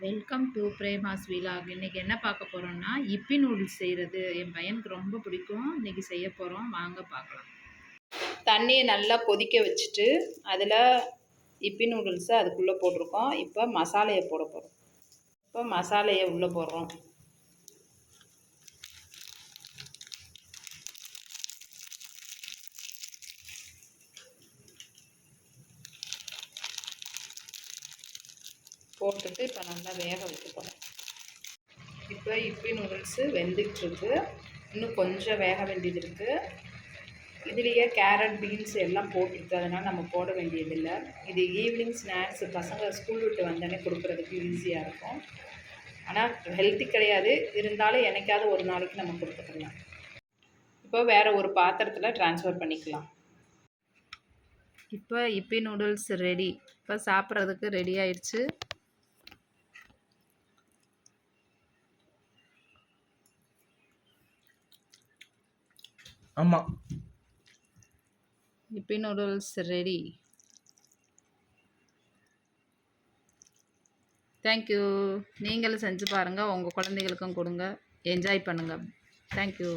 Welcome to Prema's vlog. இன்றைக்கி என்ன பார்க்க போகிறோம்னா இப்பி நூடுல்ஸ் செய்கிறது. என் பையனுக்கு ரொம்ப பிடிக்கும். இன்றைக்கி செய்ய போகிறோம், வாங்க பார்க்கலாம். தண்ணியை நல்லா கொதிக்க வச்சுட்டு அதில் இப்பி நூடுல்ஸை அதுக்குள்ளே போட்டிருக்கோம். இப்போ மசாலையை போட போகிறோம். இப்போ மசாலையை உள்ளே போடுறோம். போட்டுட்டு இப்போ நல்லா வேக வைக்க போகிறோம். இப்போ இப்பி நூடுல்ஸு வெந்துட்டுருக்கு. இன்னும் கொஞ்சம் வேக வேண்டியது இருக்குது. இதுலேயே கேரட், பீன்ஸ் எல்லாம் போட்டுருக்கு, அதனால் நம்ம போட வேண்டியதில்லை. இது ஈவினிங் ஸ்நாக்ஸு, பசங்க ஸ்கூல் விட்டு வந்தோடனே கொடுக்குறதுக்கு ஈஸியாக இருக்கும். ஆனால் ஹெல்த்தி கிடையாது, இருந்தாலும் என்னைக்காவது ஒரு நாளைக்கு நம்ம கொடுத்துக்கலாம். இப்போ வேறு ஒரு பாத்திரத்தில் ட்ரான்ஸ்ஃபர் பண்ணிக்கலாம். இப்போ இப்பி நூடுல்ஸ் ரெடி. இப்போ சாப்பிட்றதுக்கு ரெடி ஆயிடுச்சு. ஆமாம், இப்பி நூடுல்ஸ் ரெடி. தேங்க்யூ. நீங்களும் செஞ்சு பாருங்கள், உங்கள் குழந்தைகளுக்கும் கொடுங்க, என்ஜாய் பண்ணுங்கள். தேங்க்யூ.